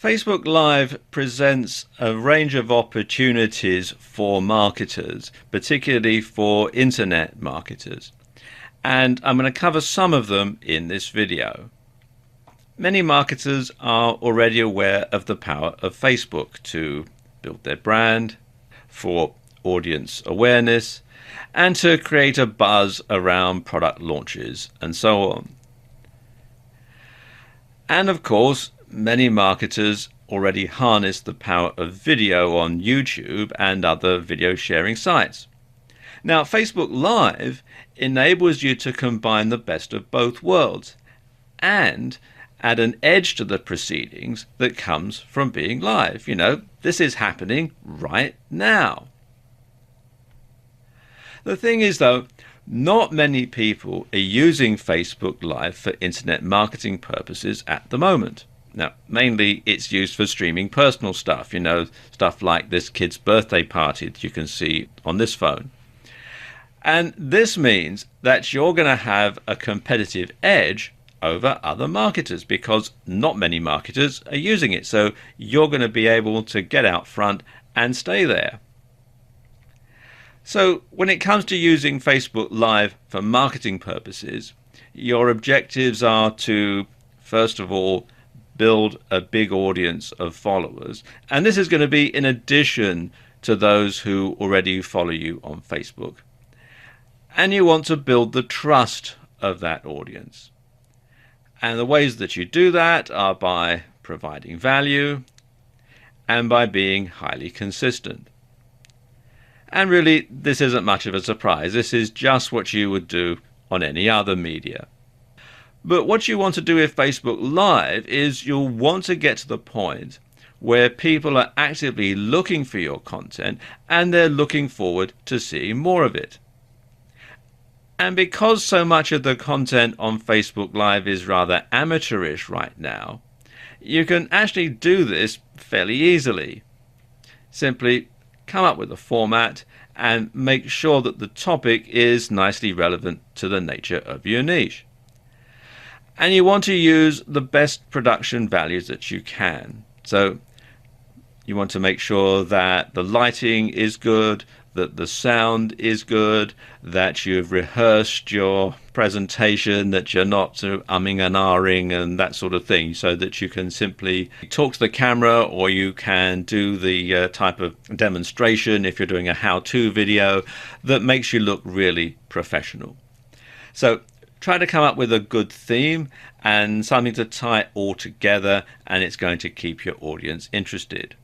Facebook Live presents a range of opportunities for marketers, particularly for internet marketers. And I'm going to cover some of them in this video. Many marketers are already aware of the power of Facebook to build their brand, for audience awareness, and to create a buzz around product launches and so on. And of course, many marketers already harness the power of video on YouTube and other video sharing sites. Now, Facebook Live enables you to combine the best of both worlds and add an edge to the proceedings that comes from being live. You know, this is happening right now. The thing is, though, not many people are using Facebook Live for internet marketing purposes at the moment. Now, mainly it's used for streaming personal stuff, stuff like this kid's birthday party that you can see on this phone. And this means that you're going to have a competitive edge over other marketers because not many marketers are using it. So you're going to be able to get out front and stay there. So when it comes to using Facebook Live for marketing purposes, your objectives are to, first of all, build a big audience of followers. And this is going to be in addition to those who already follow you on Facebook. And you want to build the trust of that audience. And the ways that you do that are by providing value and by being highly consistent. And really, this isn't much of a surprise. This is just what you would do on any other media. But what you want to do with Facebook Live is you'll want to get to the point where people are actively looking for your content and they're looking forward to seeing more of it. And because so much of the content on Facebook Live is rather amateurish right now, you can actually do this fairly easily. Simply come up with a format and make sure that the topic is nicely relevant to the nature of your niche. And you want to use the best production values that you can. So you want to make sure that the lighting is good, that the sound is good, that you've rehearsed your presentation, that you're not sort of umming and ahhing and that sort of thing, so that you can simply talk to the camera, or you can do the type of demonstration if you're doing a how-to video that makes you look really professional. So try to come up with a good theme and something to tie it all together, and it's going to keep your audience interested.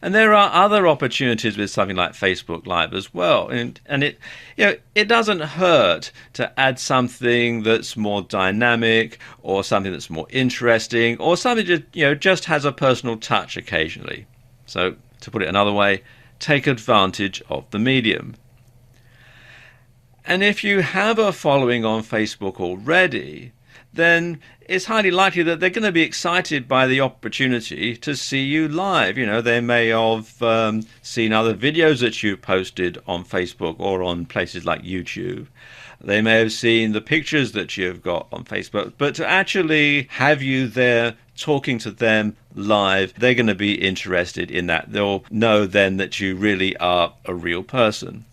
And there are other opportunities with something like Facebook Live as well. And it doesn't hurt to add something that's more dynamic, or something that's more interesting, or something that just has a personal touch occasionally. So to put it another way, take advantage of the medium. And if you have a following on Facebook already, then it's highly likely that they're going to be excited by the opportunity to see you live. They may have seen other videos that you posted on Facebook or on places like YouTube. They may have seen the pictures that you've got on Facebook. But to actually have you there talking to them live, they're going to be interested in that. They'll know then that you really are a real person.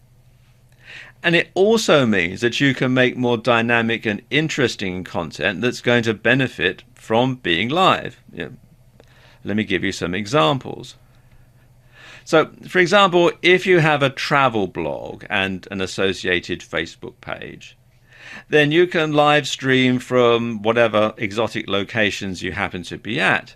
And it also means that you can make more dynamic and interesting content that's going to benefit from being live. Let me give you some examples. So, for example, if you have a travel blog and an associated Facebook page, then you can live stream from whatever exotic locations you happen to be at.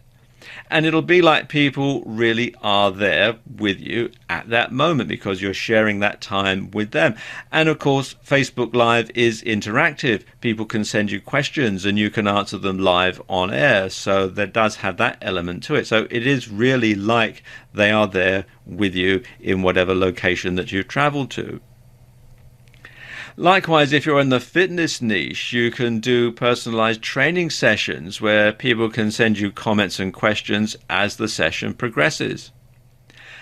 And it'll be like people really are there with you at that moment because you're sharing that time with them. And of course, Facebook Live is interactive. People can send you questions and you can answer them live on air. So there does have that element to it. So it is really like they are there with you in whatever location that you've traveled to. Likewise, if you're in the fitness niche, you can do personalized training sessions where people can send you comments and questions as the session progresses.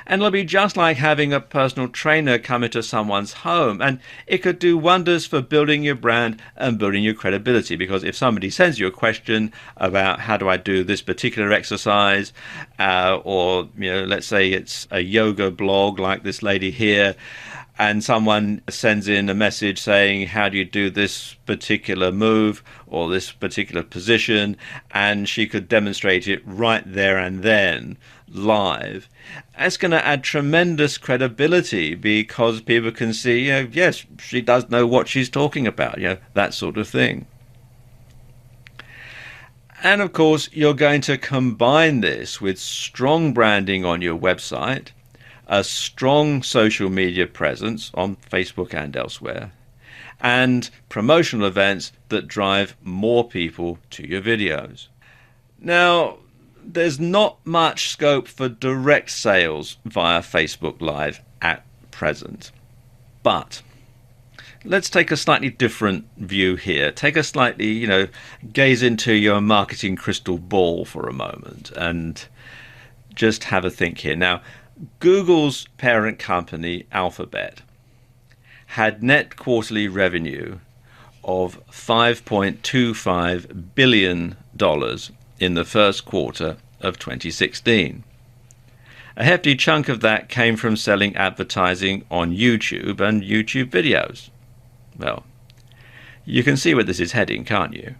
And it'll be just like having a personal trainer come into someone's home, and it could do wonders for building your brand and building your credibility. Because if somebody sends you a question about how do I do this particular exercise, or let's say it's a yoga blog like this lady here, and someone sends in a message saying, how do you do this particular move or this particular position? And she could demonstrate it right there and then, live. That's going to add tremendous credibility because people can see, yes, she does know what she's talking about, that sort of thing. And of course, you're going to combine this with strong branding on your website, a strong social media presence on Facebook and elsewhere, and promotional events that drive more people to your videos. Now, there's not much scope for direct sales via Facebook Live at present, but let's take a slightly different view here. Take a slightly, gaze into your marketing crystal ball for a moment and just have a think here. Now, Google's parent company, Alphabet, had net quarterly revenue of $5.25 billion in the first quarter of 2016. A hefty chunk of that came from selling advertising on YouTube and YouTube videos. Well, you can see where this is heading, can't you?